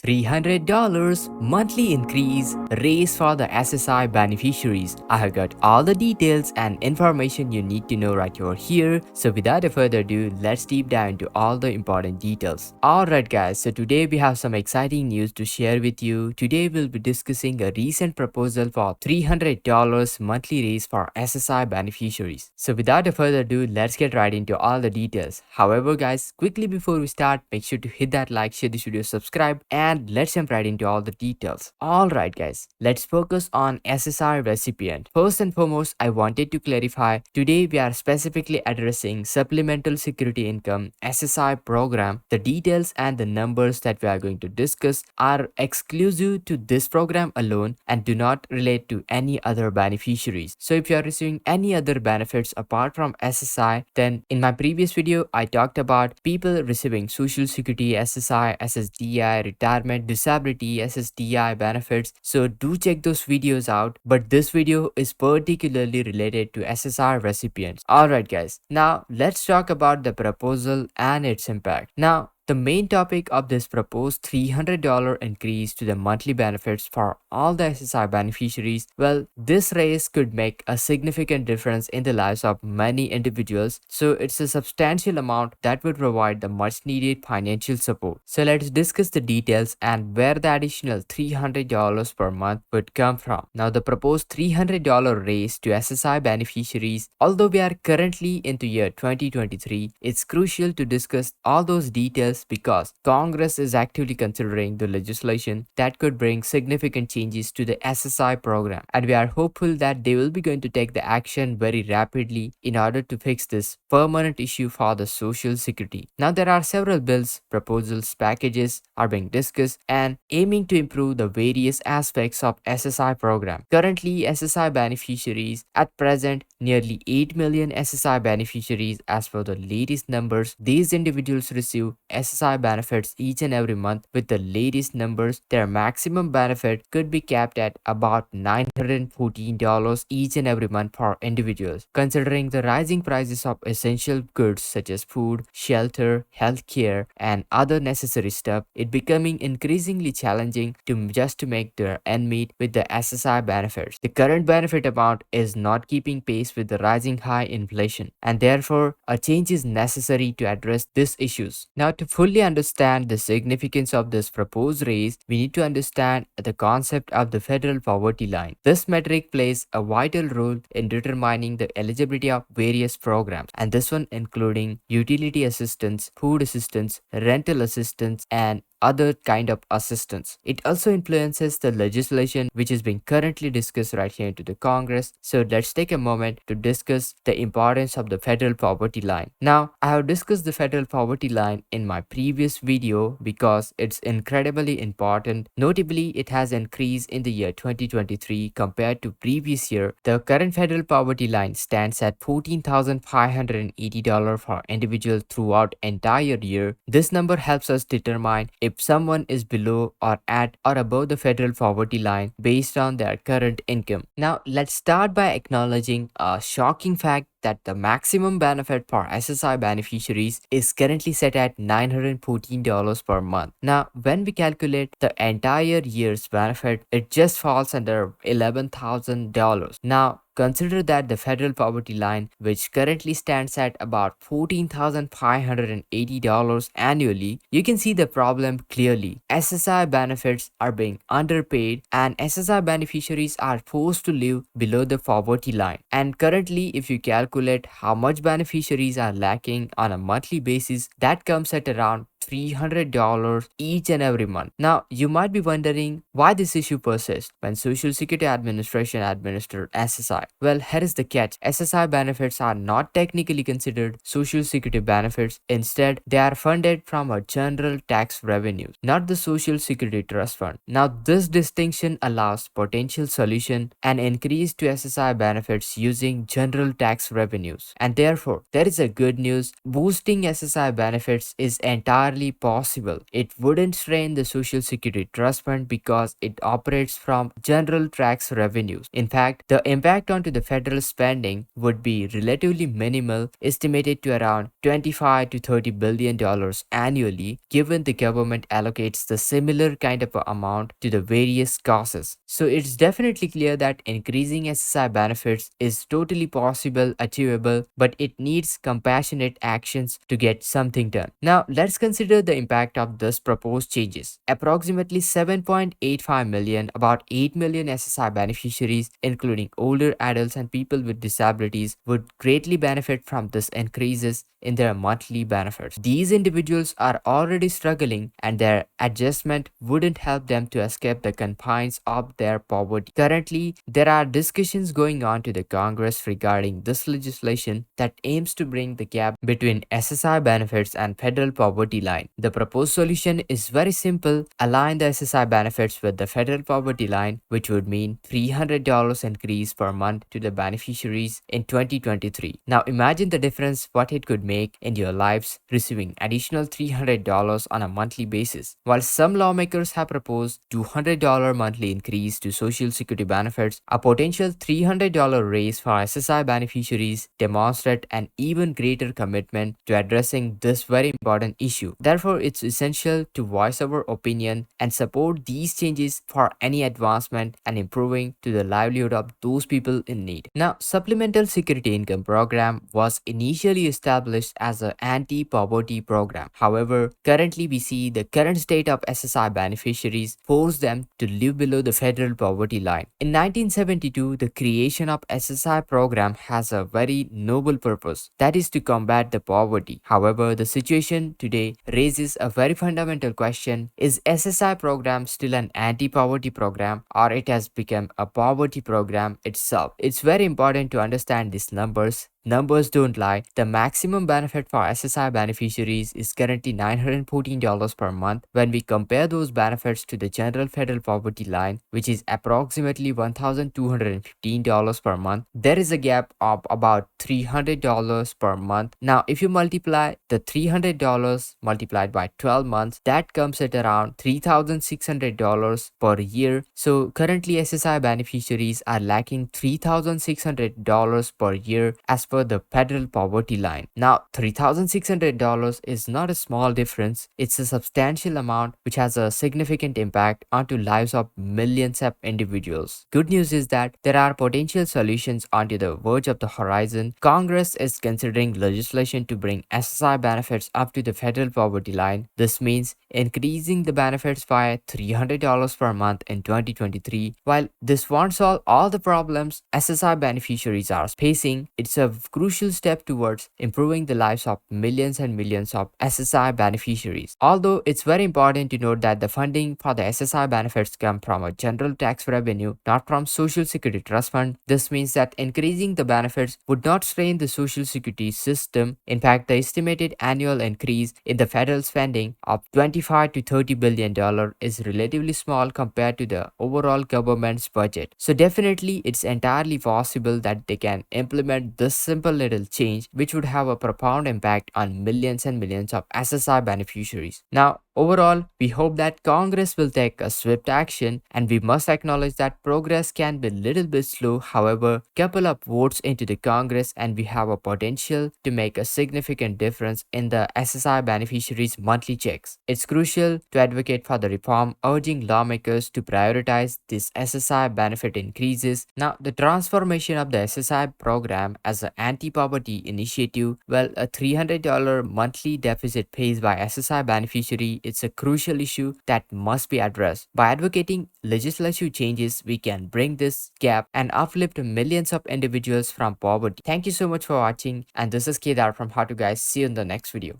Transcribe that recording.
$300 monthly increase raise for the SSI beneficiaries. I have got all the details and information you need to know right over here. So without a further ado, let's deep dive into all the important details. Alright guys, so today we have some exciting news to share with you. Today we'll be discussing a recent proposal for $300 monthly raise for SSI beneficiaries. So without a further ado, let's get right into all the details. However guys, quickly before we start, make sure to hit that like, share this video, subscribe, and let's jump right into all the details. Alright guys, let's focus on SSI recipient. First and foremost, I wanted to clarify, today we are specifically addressing Supplemental Security Income SSI program. The details and the numbers that we are going to discuss are exclusive to this program alone and do not relate to any other beneficiaries. So if you are receiving any other benefits apart from SSI, then in my previous video I talked about people receiving Social Security, SSI, SSDI, retirement, disability, SSDI benefits. So do check those videos out, but this video is particularly related to SSI recipients. Alright guys, now let's talk about the proposal and its impact. Now the main topic of this proposed $300 increase to the monthly benefits for all the SSI beneficiaries, well, this raise could make a significant difference in the lives of many individuals, so it's a substantial amount that would provide the much needed financial support. So let's discuss the details and where the additional $300 per month would come from. Now the proposed $300 raise to SSI beneficiaries, although we are currently into year 2023, it's crucial to discuss all those details because Congress is actively considering the legislation that could bring significant changes to the SSI program, and we are hopeful that they will be going to take the action very rapidly in order to fix this permanent issue for the Social Security. Now there are several bills, proposals, packages are being discussed and aiming to improve the various aspects of SSI program. Currently, SSI beneficiaries at present nearly 8 million SSI beneficiaries as per the latest numbers. These individuals receive SSI benefits each and every month. With the latest numbers, their maximum benefit could be capped at about $914 each and every month for individuals. Considering the rising prices of essential goods such as food, shelter, healthcare, and other necessary stuff, it becoming increasingly challenging to make their end meet with the SSI benefits. The current benefit amount is not keeping pace with the rising high inflation, and therefore a change is necessary to address these issues. Now, to fully understand the significance of this proposed raise, we need to understand the concept of the federal poverty line. This metric plays a vital role in determining the eligibility of various programs, and this one including utility assistance, food assistance, rental assistance, and other kind of assistance. It also influences the legislation which is being currently discussed right here into the Congress. So let's take a moment to discuss the importance of the federal poverty line. Now, I have discussed the federal poverty line in my previous video because it's incredibly important. Notably, it has increased in the year 2023 compared to previous year. The current federal poverty line stands at $14,580 for individuals throughout entire year. This number helps us determine if someone is below or at or above the federal poverty line based on their current income. Now, let's start by acknowledging a shocking fact that the maximum benefit for SSI beneficiaries is currently set at $914 per month. Now, when we calculate the entire year's benefit, it just falls under $11,000. Now, consider that the federal poverty line, which currently stands at about $14,580 annually, you can see the problem clearly. SSI benefits are being underpaid and SSI beneficiaries are forced to live below the poverty line. And currently, if you calculate how much beneficiaries are lacking on a monthly basis, that comes at around $300 each and every month. Now, you might be wondering why this issue persists when Social Security Administration administered SSI. Well, here is the catch. SSI benefits are not technically considered Social Security benefits. Instead, they are funded from a general tax revenue, not the Social Security Trust Fund. Now, this distinction allows potential solution and increase to SSI benefits using general tax revenues. And therefore, there is a good news. Boosting SSI benefits is entirely entirely possible. It wouldn't strain the Social Security Trust Fund because it operates from general tax revenues. In fact, the impact onto the federal spending would be relatively minimal, estimated to around 25 to 30 billion dollars annually, given the government allocates the similar kind of amount to the various causes. So it's definitely clear that increasing SSI benefits is totally possible, achievable, but it needs compassionate actions to get something done. Now, let's consider the impact of this proposed changes. Approximately 7.85 million, about 8 million SSI beneficiaries, including older adults and people with disabilities, would greatly benefit from this increases in their monthly benefits. These individuals are already struggling, and their adjustment wouldn't help them to escape the confines of their poverty. Currently, there are discussions going on to the Congress regarding this legislation that aims to bring the gap between SSI benefits and federal poverty line. The proposed solution is very simple: align the SSI benefits with the federal poverty line, which would mean $300 increase per month to the beneficiaries in 2023. Now imagine the difference what it could make in your lives receiving additional $300 on a monthly basis. While some lawmakers have proposed $200 monthly increase to Social Security benefits, a potential $300 raise for SSI beneficiaries demonstrate an even greater commitment to addressing this very important issue. Therefore, it's essential to voice our opinion and support these changes for any advancement and improving to the livelihood of those people in need. Now, Supplemental Security Income Program was initially established as an anti-poverty program. However, currently we see the current state of SSI beneficiaries force them to live below the federal poverty line. In 1972, the creation of SSI program has a very noble purpose, that is to combat the poverty. However, the situation today raises a very fundamental question: is SSI program still an anti-poverty program, or it has become a poverty program itself? It's very important to understand these numbers. Numbers don't lie. The maximum benefit for SSI beneficiaries is currently $914 per month. When we compare those benefits to the general federal poverty line, which is approximately $1,215 per month, there is a gap of about $300 per month. Now, if you multiply the $300 multiplied by 12 months, that comes at around $3,600 per year. So currently SSI beneficiaries are lacking $3,600 per year as per the federal poverty line. Now, $3,600 is not a small difference. It's a substantial amount which has a significant impact onto lives of millions of individuals. Good news is that there are potential solutions onto the verge of the horizon. Congress is considering legislation to bring SSI benefits up to the federal poverty line. This means increasing the benefits by $300 per month in 2023. While this won't solve all the problems SSI beneficiaries are facing, it's a crucial step towards improving the lives of millions and millions of SSI beneficiaries. Although it's very important to note that the funding for the SSI benefits come from a general tax revenue, not from Social Security Trust Fund. This means that increasing the benefits would not strain the Social Security system. In fact, the estimated annual increase in the federal spending of 25 to 30 billion dollar is relatively small compared to the overall government's budget. So definitely it's entirely possible that they can implement this simple little change, which would have a profound impact on millions and millions of SSI beneficiaries. Now, overall, we hope that Congress will take a swift action, and we must acknowledge that progress can be a little bit slow. However, couple of votes into the Congress and we have a potential to make a significant difference in the SSI beneficiaries' monthly checks. It's crucial to advocate for the reform, urging lawmakers to prioritize this SSI benefit increases. Now, the transformation of the SSI program as an anti-poverty initiative, well, a $300 monthly deficit faced by SSI beneficiary, it's a crucial issue that must be addressed. By advocating legislative changes, we can bring this gap and uplift millions of individuals from poverty. Thank you so much for watching, and this is Kedar from How to Guys. See you in the next video.